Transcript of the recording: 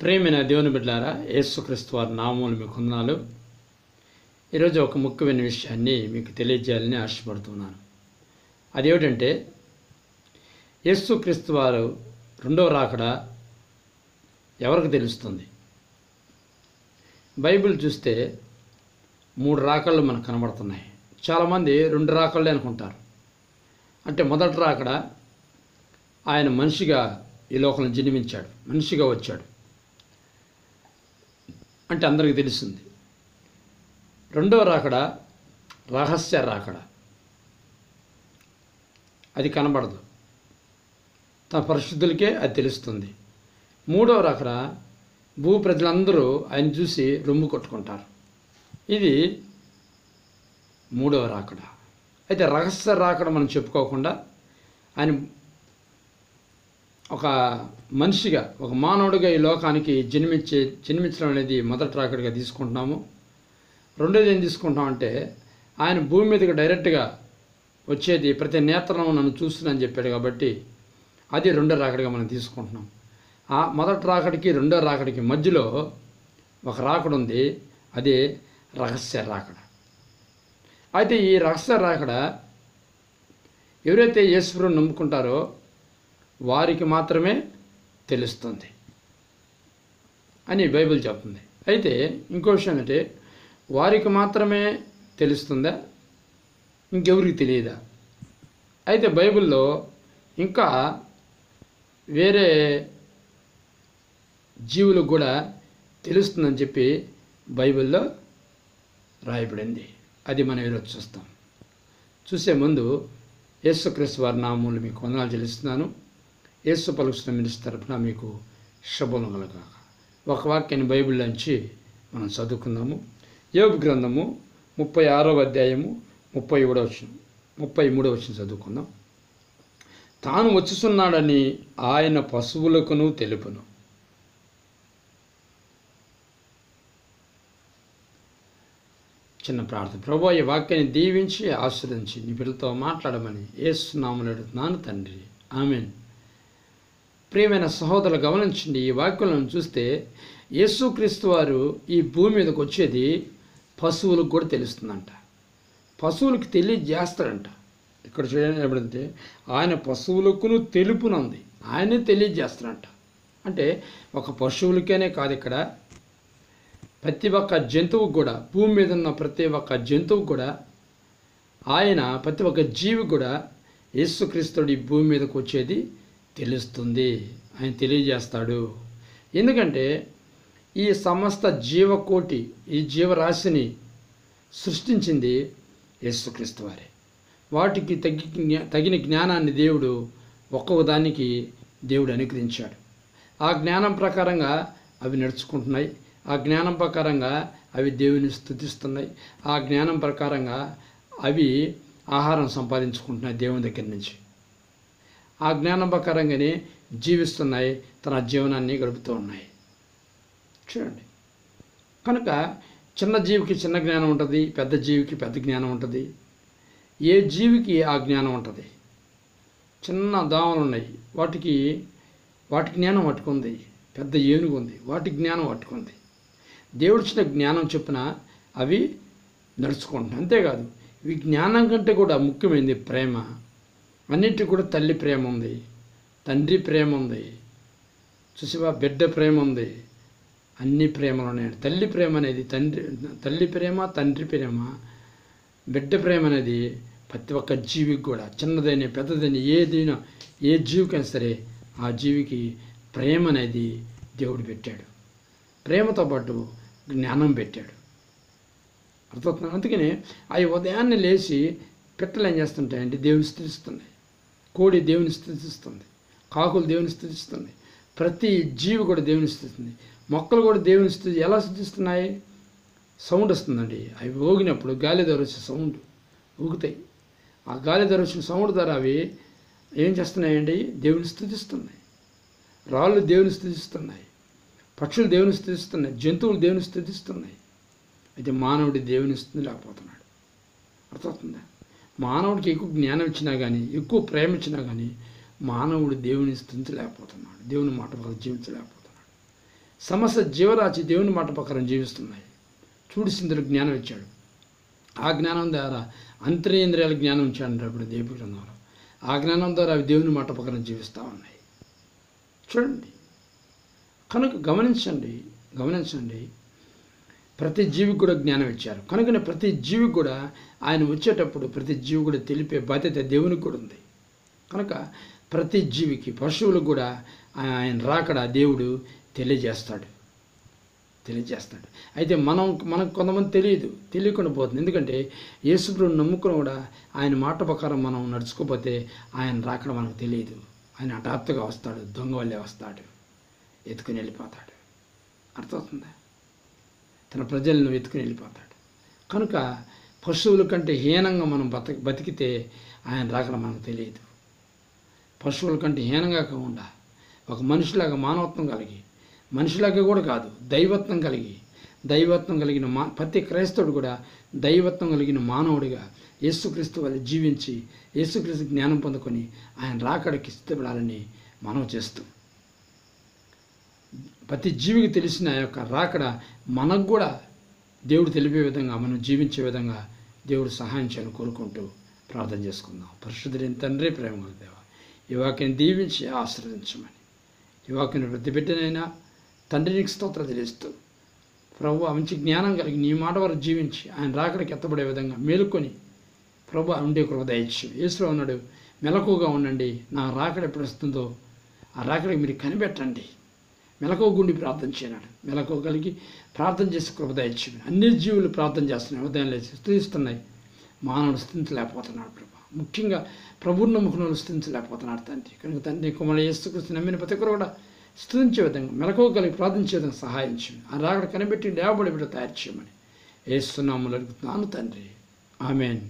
ప్రియమైన దేవుని బిడ్డలారా, యేసుక్రీస్తు వారి నామములు మీకు వందనాలు. ఈరోజు ఒక ముఖ్యమైన విషయాన్ని మీకు తెలియజేయాలని ఆశపడుతున్నాను. అదేమిటంటే, యేసుక్రీస్తు వారు రెండవ రాకడ ఎవరికి తెలుస్తుంది? బైబిల్ చూస్తే 3 రాకళ్ళు మనకు కనబడుతున్నాయి. చాలామంది 2 రాకళ్ళే అనుకుంటారు. అంటే మొదటి రాకడ ఆయన మనిషిగా ఈ లోకంలో జన్మించాడు, మనిషిగా వచ్చాడు అంటే అందరికీ తెలిసింది. రెండవ రాకడ రహస్య రాకడ, అది కనబడదు, తన పరిశుద్ధులకే అది తెలుస్తుంది. మూడవ రాకడ భూ ప్రజలందరూ ఆయన చూసి రొమ్ము కొట్టుకుంటారు. ఇది మూడవ రాకడ. అయితే రహస్య రాకడ మనం చెప్పుకోకుండా ఆయన ఒక మనిషిగా, ఒక మానవుడిగా ఈ లోకానికి జన్మించడం అనేది మొదటి రాకడగా తీసుకుంటున్నాము. రెండోది ఏం తీసుకుంటామంటే, ఆయన భూమి మీదకి డైరెక్ట్గా వచ్చేది ప్రతి నేత్రం నన్ను చూస్తుందని చెప్పాడు కాబట్టి అది రెండో రాకడగా మనం తీసుకుంటున్నాం. ఆ మొదటి రాకడికి రెండో రాకడికి మధ్యలో ఒక రాకడ ఉంది, అదే రహస్య రాకడ. అయితే ఈ రహస్య రాకడ ఎవరైతే యేసుప్రభువుని నమ్ముకుంటారో వారికి మాత్రమే తెలుస్తుంది అని బైబిల్ చెప్తుంది. అయితే ఇంకో విషయం ఏంటంటే, వారికి మాత్రమే తెలుస్తుందా, ఇంకెవరికి తెలియదా? అయితే బైబిల్లో ఇంకా వేరే జీవులకు కూడా తెలుస్తుందని చెప్పి బైబిల్లో రాయబడింది. అది మనం ఈరోజు చూస్తాం. చూసే ముందు యేసుక్రీస్తు వారి నామములు మీకు వందనాలు చెల్లిస్తున్నాను. యేసు పలుకుతున్న మినిస్టర్ తరపున మీకు శుభములు కలుగాక. ఒక వాక్యాన్ని బైబిల్లోంచి మనం చదువుకుందాము. యోబు గ్రంథము 36వ అధ్యాయము 33వ వచనం చదువుకుందాం. తాను వచ్చుచున్నాడని ఆయన పశువులకును తెలుపును. చిన్న ప్రార్థన. ప్రభువా, ఈ వాక్యాన్ని దీవించి ఆశీర్వదించి నీ బిడ్డలతో మాట్లాడమని యేసు నామములో అడుగుతున్నాను తండ్రి, ఆమేన్. ప్రియమైన సహోదరులు గమనించండి, ఈ వాక్యాలను చూస్తే యేసుక్రీస్తు వారు ఈ భూమి మీదకి వచ్చేది పశువులకు కూడా తెలుస్తుందంట. పశువులకు తెలియజేస్తాడంట. ఇక్కడ చూడండి, ఆయన పశువులకును తెలుపునంది, ఆయనే తెలియజేస్తాడంట. అంటే ఒక పశువులకేనే కాదు, ఇక్కడ ప్రతి ఒక్క జంతువుకు కూడా, భూమి మీద ఉన్న ప్రతి ఒక్క జంతువుకు కూడా, ఆయన ప్రతి ఒక్క జీవి కూడా యేసుక్రీస్తుడు ఈ భూమి మీదకి వచ్చేది తెలుస్తుంది, ఆయన తెలియజేస్తాడు. ఎందుకంటే ఈ సమస్త జీవకోటి, ఈ జీవరాశిని సృష్టించింది యేసుక్రీస్తు వారే. వాటికి తగిన జ్ఞానాన్ని దేవుడు ఒక్కొక్క దానికి దేవుడు అనుగ్రహించాడు. ఆ జ్ఞానం ప్రకారంగా అవి నడుచుకుంటున్నాయి. ఆ జ్ఞానం ప్రకారంగా అవి దేవుని స్తుతిస్తున్నాయి. ఆ జ్ఞానం ప్రకారంగా అవి ఆహారం సంపాదించుకుంటున్నాయి దేవుని దగ్గర నుంచి. ఆ జ్ఞానం ప్రకారంగానే జీవిస్తున్నాయి, తన జీవనాన్ని గడుపుతూ ఉన్నాయి. చూడండి, కనుక చిన్న జీవికి చిన్న జ్ఞానం ఉంటుంది, పెద్ద జీవికి పెద్ద జ్ఞానం ఉంటుంది. ఏ జీవికి ఆ జ్ఞానం ఉంటుంది. చిన్న దోమలు ఉన్నాయి, వాటి జ్ఞానం పట్టుకుంది. పెద్ద ఏనుగు ఉంది, వాటి జ్ఞానం పట్టుకుంది. దేవుడు ఇచ్చిన జ్ఞానం చొప్పున అవి నడుచుకుంటున్నాయి. అంతేకాదు, ఇవి జ్ఞానం కంటే కూడా ముఖ్యమైనది ప్రేమ. అన్నిటికీ కూడా తల్లి ప్రేమ ఉంది, తండ్రి ప్రేమ ఉంది, చూసివా, బిడ్డ ప్రేమ ఉంది. అన్ని ప్రేమలు ఉన్నాయి. తల్లి ప్రేమ అనేది తల్లి ప్రేమ, తండ్రి ప్రేమ, బిడ్డ ప్రేమ అనేది ప్రతి ఒక్క జీవికి కూడా, చిన్నదైనా పెద్దదైనా ఏదైనా, ఏ జీవికైనా సరే ఆ జీవికి ప్రేమ అనేది దేవుడు పెట్టాడు. ప్రేమతో పాటు జ్ఞానం పెట్టాడు. అర్థమవుతుంది. అందుకని అవి ఉదయాన్నే లేచి పిట్టలు ఏం చేస్తుంటాయంటే దేవుని స్తుతిస్తున్నాయి. కోడి దేవుని స్తుతిస్తుంది, కాకులు దేవుని స్తుతిస్తుంది, ప్రతి జీవి కూడా దేవుని స్తుతిస్తుంది. మొక్కలు కూడా దేవుని స్తుతి ఎలా స్తుతిస్తున్నాయి? సౌండ్ వస్తుందండి. అవి ఊగినప్పుడు గాలి ద్వారా వచ్చే సౌండ్ ఊగుతాయి. ఆ గాలి ద్వారా వచ్చిన సౌండ్ ద్వారా అవి ఏం చేస్తున్నాయండి? దేవుని స్తుతిస్తున్నాయి. రాళ్ళు దేవుని స్తుతిస్తున్నాయి, పక్షులు దేవుని స్తుతిస్తున్నాయి, జంతువులు దేవుని స్తుతిస్తున్నాయి. అయితే మానవుడి దేవుని స్తుతి లేకపోతున్నాడు. అర్థమవుతుందా? మానవుడికి ఎక్కువ జ్ఞానం ఇచ్చినా కానీ, ఎక్కువ ప్రేమ ఇచ్చినా కానీ మానవుడు దేవుని స్తుతించలేకపోతున్నాడు, దేవుని మాట వల్ల జీవించలేకపోతున్నాడు. సమస్త జీవరాశి దేవుని మాట ప్రకారం జీవిస్తున్నాయి. చూడిసిందులకు జ్ఞానం ఇచ్చాడు. ఆ జ్ఞానం ద్వారా అంతరేంద్రియాల జ్ఞానం ఇచ్చాడు అప్పుడు దేవుడి గ్రంథంలో. ఆ జ్ఞానం ద్వారా అవి దేవుని మాట ప్రకారం జీవిస్తూ ఉన్నాయి. చూడండి, కనుక గమనించండి, ప్రతి జీవికి కూడా జ్ఞానం ఇచ్చారు. కనుకనే ప్రతి జీవికి కూడా ఆయన వచ్చేటప్పుడు ప్రతి జీవి కూడా తెలిపే బాధ్యత దేవునికి కూడా ఉంది. కనుక ప్రతి జీవికి, పశువులకు కూడా ఆయన రాకడ దేవుడు తెలియజేస్తాడు. అయితే మనకు కొంతమంది తెలియకుండా పోతుంది. ఎందుకంటే యేసుప్రభువుని నమ్ముకుని కూడా ఆయన మాట ప్రకారం మనం నడుచుకోకపోతే ఆయన రాకడ మనకు తెలియదు. ఆయన హఠాత్తుగా వస్తాడు, దొంగ వల్లే వస్తాడు, ఎత్తుకుని వెళ్ళిపోతాడు. అర్థమవుతుందా? తన ప్రజలను ఎత్తుకుని వెళ్ళిపోతాడు. కనుక పశువుల కంటే హీనంగా మనం బతికితే ఆయన రాకడ మనకు తెలియదు. పశువుల కంటే హీనంగా కాకుండా ఒక మనిషిలాగా మానవత్వం కలిగి, మనిషిలాగా కూడా కాదు, దైవత్వం కలిగిన ప్రతి క్రైస్తవుడు కూడా దైవత్వం కలిగిన మానవుడిగా యేసుక్రీస్తు వల్ల జీవించి యేసుక్రీస్తు జ్ఞానం పొందుకొని ఆయన రాకడికి సిద్ధపడాలని మనం చేస్తాం. ప్రతి జీవికి తెలిసిన ఆ యొక్క రాకడ మనకు కూడా దేవుడు తెలిపే విధంగా, మనం జీవించే విధంగా దేవుడు సహాయం చేయాలని కోరుకుంటూ ప్రార్థన చేసుకుందాం. పరిశుద్ధుడైన తండ్రి, ప్రేమగల దేవా, ఈ వాక్యాన్ని దీవించి ఆశీర్వదించమని, ఈ వాక్యాన్ని ప్రతి బిడ్డనైనా తండ్రి నీకు స్తోత్రాలు తెలుస్తూ, ప్రభువా మంచి జ్ఞానం కలిగి నీ మాట వరకు జీవించి ఆయన రాకడికి ఎత్తబడే విధంగా మేలుకొని ప్రభువా ఉండే కృప దయచేయు. యేసులో ఉన్నాడు, మెలకువగా ఉండండి, నా రాకడ ఎప్పుడు వస్తుందో ఆ రాకడికి మీరు కనిపెట్టండి. మెలకువ గుండి ప్రార్థన చేయనాడు. మెలకువ కలిగి ప్రార్థన చేసి కృప దయచేయు. అన్ని జీవులు ప్రార్థన చేస్తున్నాయి, ఉదయం లేచి స్తుతిస్తున్నాయి. మానవుడు స్థితించలేకపోతున్నాడు ప్రభా. ముఖ్యంగా ప్రభువుని నమ్ముకున్న వాళ్ళు స్థితించలేకపోతున్నాడు తండ్రి. కనుక తండ్రి కుమారుడు యేసుక్రీస్తు నమ్మిన ప్రతి ఒక్కరు కూడా స్తుతించే విధంగా, మెలకువ కలిగి ప్రార్థించే విధంగా సహాయం చేయమని, ఆ రాకడ కనిపెట్టి లేవబడి బిడ్డ తయారు చేయమని యేసు నామములో అడుగుతున్నాను తండ్రి. ఆమేన్.